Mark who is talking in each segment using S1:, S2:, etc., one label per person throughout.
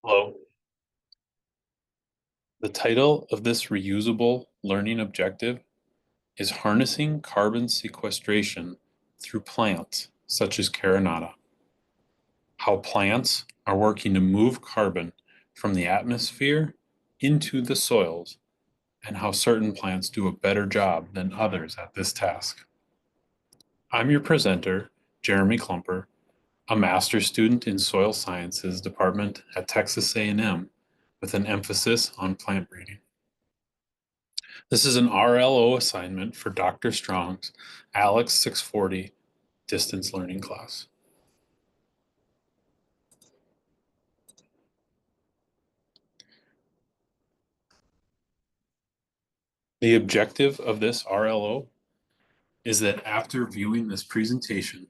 S1: Hello. The title of this reusable learning objective is Harnessing Carbon Sequestration Through Plants Such as Carinata. How plants are working to move carbon from the atmosphere into the soils, and how certain plants do a better job than others at this task. I'm your presenter, Jeremy Klumper, a master's student in soil sciences department at Texas A&M with an emphasis on plant breeding. This is an RLO assignment for Dr. Strong's ALEX 640 distance learning class. The objective of this RLO is that after viewing this presentation,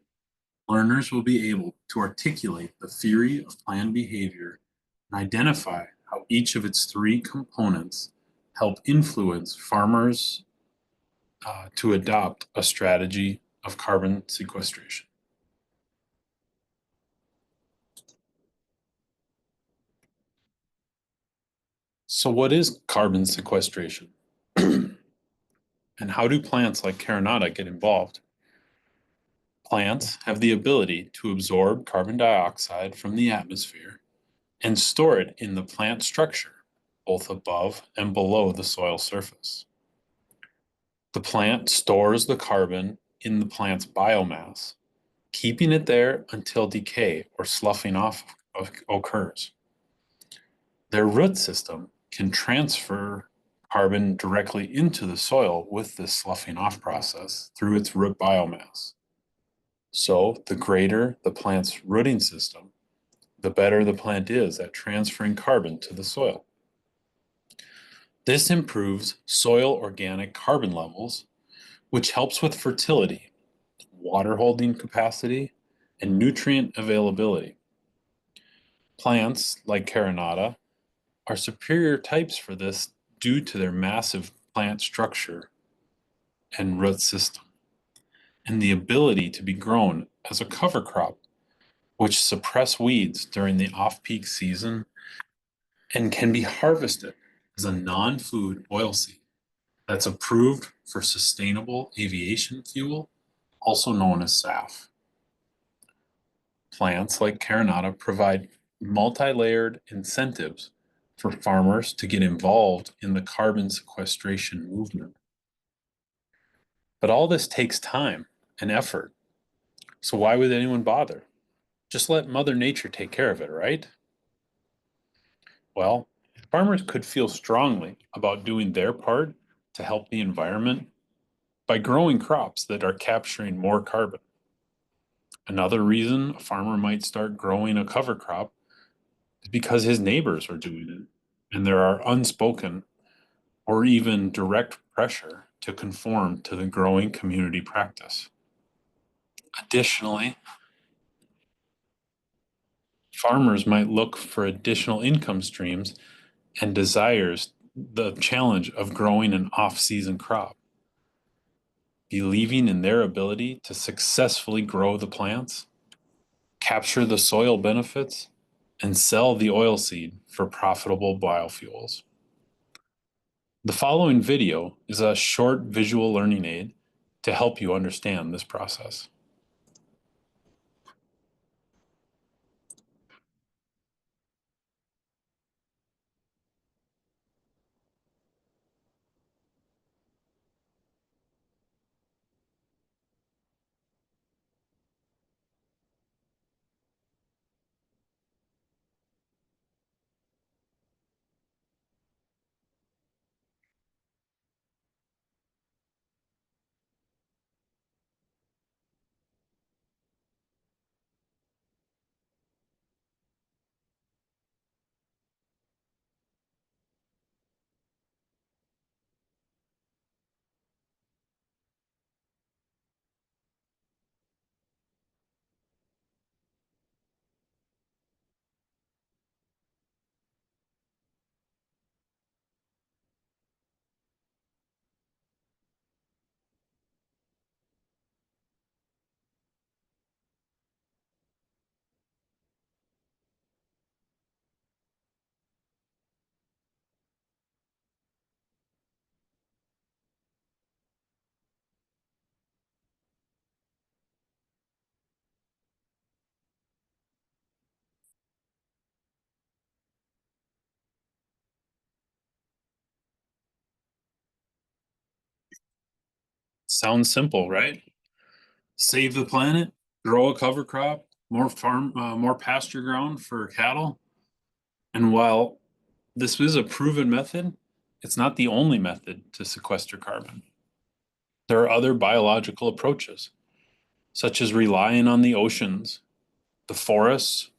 S1: learners will be able to articulate the theory of plant behavior and identify how each of its three components help influence farmers to adopt a strategy of carbon sequestration. So what is carbon sequestration? And how do plants like Carinata get involved? Plants have the ability to absorb carbon dioxide from the atmosphere and store it in the plant structure, both above and below the soil surface. The plant stores the carbon in the plant's biomass, keeping it there until decay or sloughing off occurs. Their root system can transfer carbon directly into the soil with this sloughing off process through its root biomass. So the greater the plant's rooting system, the better the plant is at transferring carbon to the soil. This improves soil organic carbon levels, which helps with fertility, water holding capacity, and nutrient availability. Plants like Carinata are superior types for this due to their massive plant structure and root system, and the ability to be grown as a cover crop, which suppress weeds during the off-peak season and can be harvested as a non-food oilseed that's approved for sustainable aviation fuel, also known as SAF. Plants like Carinata provide multi-layered incentives for farmers to get involved in the carbon sequestration movement. But all this takes time and effort. So why would anyone bother? Just let Mother Nature take care of it, right? Well, farmers could feel strongly about doing their part to help the environment by growing crops that are capturing more carbon. Another reason a farmer might start growing a cover crop is because his neighbors are doing it, and there are unspoken or even direct pressure to conform to the growing community practice. Additionally, farmers might look for additional income streams and desires the challenge of growing an off-season crop. Believing in their ability to successfully grow the plants, capture the soil benefits, and sell the oilseed for profitable biofuels. The following video is a short visual learning aid to help you understand this process. Sounds simple, right? Save the planet, grow a cover crop, more pasture ground for cattle. And while this is a proven method, it's not the only method to sequester carbon. There are other biological approaches, such as relying on the oceans, the forests,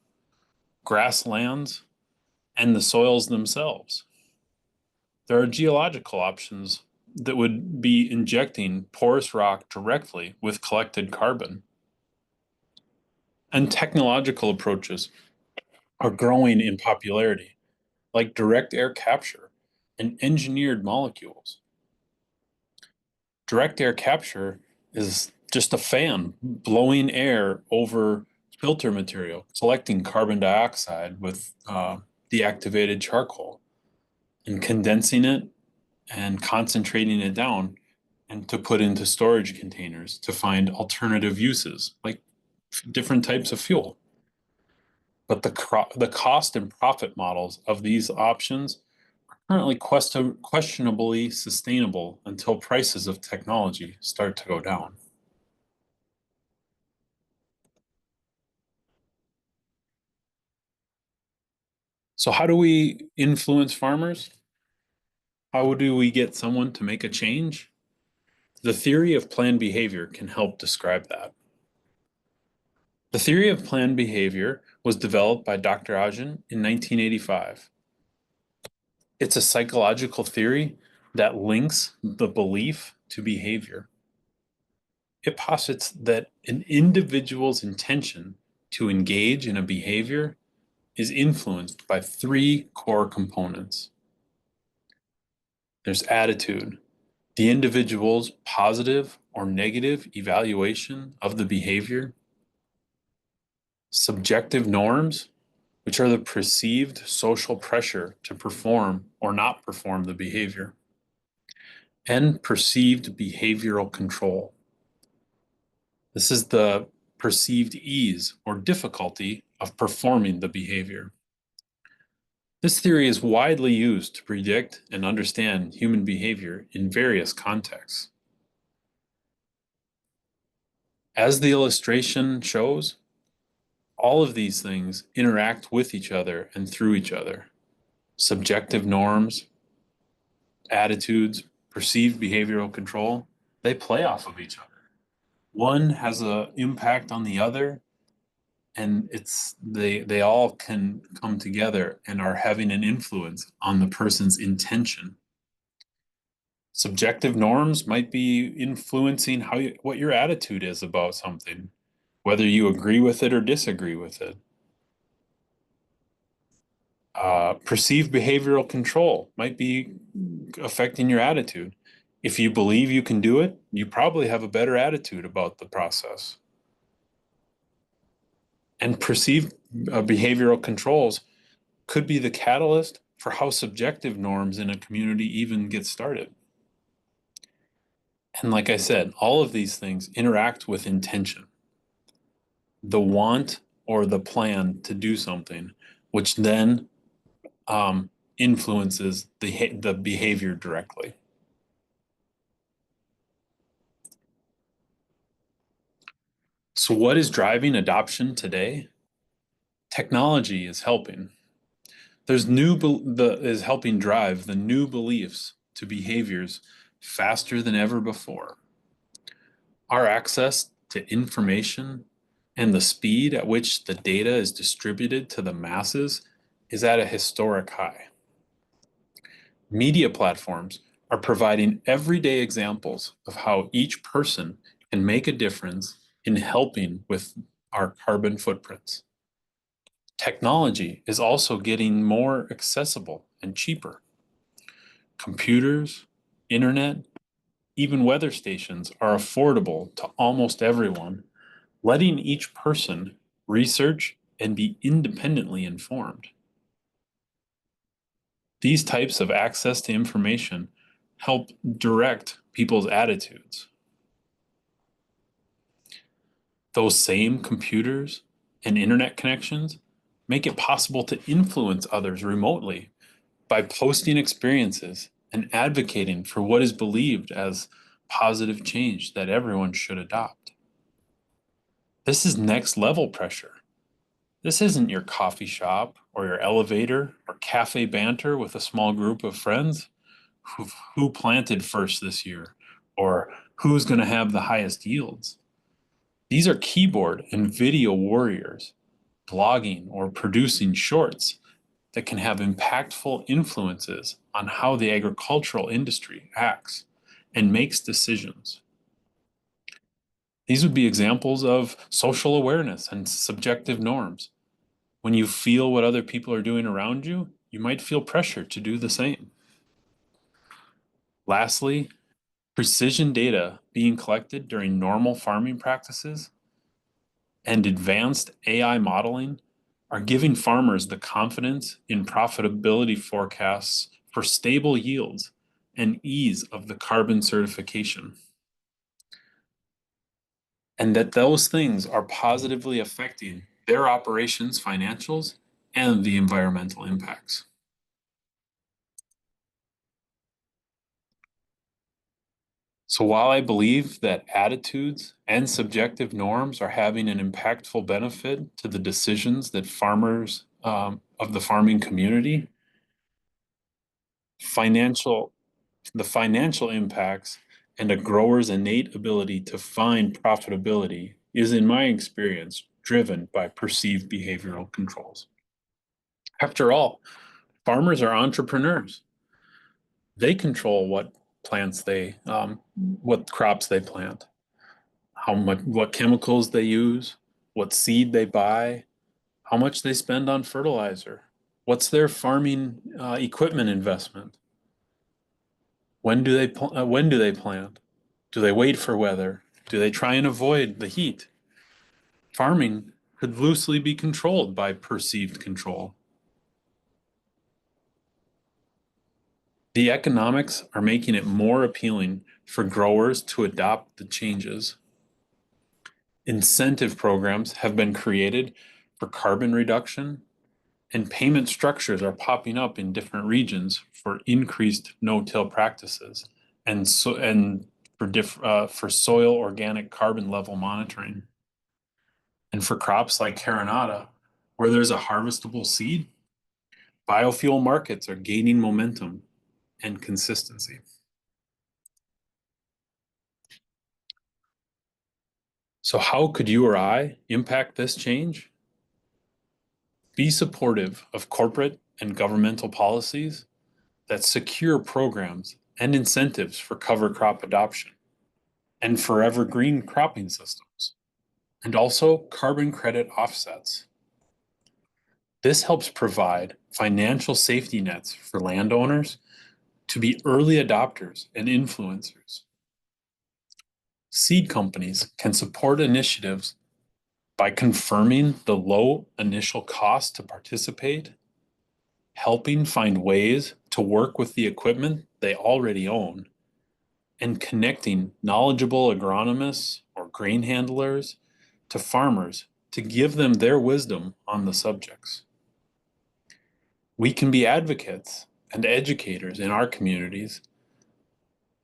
S1: grasslands, and the soils themselves. There are geological options that would be injecting porous rock directly with collected carbon. And technological approaches are growing in popularity, like direct air capture and engineered molecules. Direct air capture is just a fan blowing air over filter material, collecting carbon dioxide with deactivated charcoal and condensing it and concentrating it down and to put into storage containers to find alternative uses like different types of fuel. But the cost and profit models of these options are currently questionably sustainable until prices of technology start to go down. So how do we influence farmers? How do we get someone to make a change? The theory of planned behavior can help describe that. The theory of planned behavior was developed by Dr. Ajen in 1985. It's a psychological theory that links the belief to behavior. It posits that an individual's intention to engage in a behavior is influenced by three core components. There's attitude, the individual's positive or negative evaluation of the behavior. Subjective norms, which are the perceived social pressure to perform or not perform the behavior. And perceived behavioral control. This is the perceived ease or difficulty of performing the behavior. This theory is widely used to predict and understand human behavior in various contexts. As the illustration shows, all of these things interact with each other and through each other. Subjective norms, attitudes, perceived behavioral control, they play off of each other. One has an impact on the other, and they all can come together and are having an influence on the person's intention. Subjective norms might be influencing what your attitude is about something, whether you agree with it or disagree with it. Perceived behavioral control might be affecting your attitude. If you believe you can do it, you probably have a better attitude about the process. And perceived behavioral controls could be the catalyst for how subjective norms in a community even get started. And like I said, all of these things interact with intention, the want or the plan to do something, which then influences the behavior directly. So what is driving adoption today? Technology is helping. Is helping drive the new beliefs to behaviors faster than ever before. Our access to information and the speed at which the data is distributed to the masses is at a historic high. Media platforms are providing everyday examples of how each person can make a difference in helping with our carbon footprints. Technology is also getting more accessible and cheaper. Computers, internet, even weather stations are affordable to almost everyone, letting each person research and be independently informed. These types of access to information help direct people's attitudes. Those same computers and internet connections make it possible to influence others remotely by posting experiences and advocating for what is believed as positive change that everyone should adopt. This is next level pressure. This isn't your coffee shop or your elevator or cafe banter with a small group of friends who planted first this year or who's going to have the highest yields. These are keyboard and video warriors blogging or producing shorts that can have impactful influences on how the agricultural industry acts and makes decisions. These would be examples of social awareness and subjective norms. When you feel what other people are doing around you, you might feel pressure to do the same. Lastly, precision data being collected during normal farming practices and advanced AI modeling are giving farmers the confidence in profitability forecasts for stable yields and ease of the carbon certification. And that those things are positively affecting their operations, financials, and the environmental impacts. So while I believe that attitudes and subjective norms are having an impactful benefit to the decisions that farmers of the farming community, financial the financial impacts and a grower's innate ability to find profitability is, in my experience, driven by perceived behavioral controls. After all, farmers are entrepreneurs. They control what crops they plant, what chemicals they use, what seed they buy, how much they spend on fertilizer, what's their farming equipment investment. When do they plant? Do they wait for weather? Do they try and avoid the heat? Farming could loosely be controlled by perceived control. The economics are making it more appealing for growers to adopt the changes. Incentive programs have been created for carbon reduction, and payment structures are popping up in different regions for increased no-till practices and for soil organic carbon level monitoring. And for crops like carinata, where there's a harvestable seed, biofuel markets are gaining momentum and consistency. So how could you or I impact this change? Be supportive of corporate and governmental policies that secure programs and incentives for cover crop adoption and forever green cropping systems, and also carbon credit offsets. This helps provide financial safety nets for landowners to be early adopters and influencers. Seed companies can support initiatives by confirming the low initial cost to participate, helping find ways to work with the equipment they already own, and connecting knowledgeable agronomists or grain handlers to farmers to give them their wisdom on the subjects. We can be advocates and educators in our communities,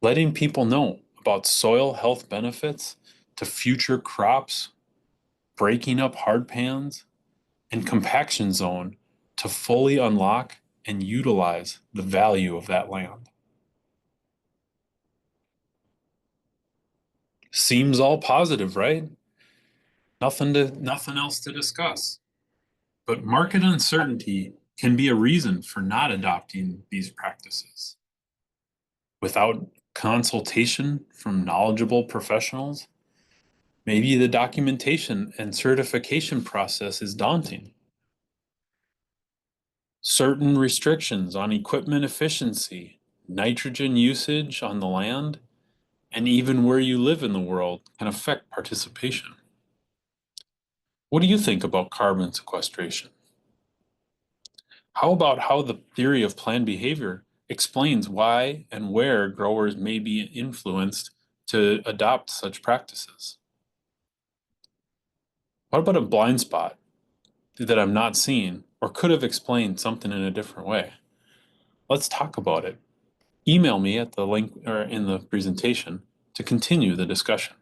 S1: letting people know about soil health benefits to future crops, breaking up hard pans, and compaction zone to fully unlock and utilize the value of that land. Seems all positive, right? Nothing else to discuss. But market uncertainty can be a reason for not adopting these practices. Without consultation from knowledgeable professionals, maybe the documentation and certification process is daunting. Certain restrictions on equipment efficiency, nitrogen usage on the land, and even where you live in the world can affect participation. What do you think about carbon sequestration? How about how the theory of planned behavior explains why and where growers may be influenced to adopt such practices? What about a blind spot that I'm not seeing or could have explained something in a different way? Let's talk about it. Email me at the link or in the presentation to to continue the discussion.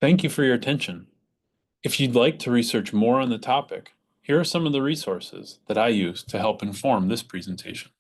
S1: Thank you for your attention. If you'd like to research more on the topic, here are some of the resources that I use to help inform this presentation.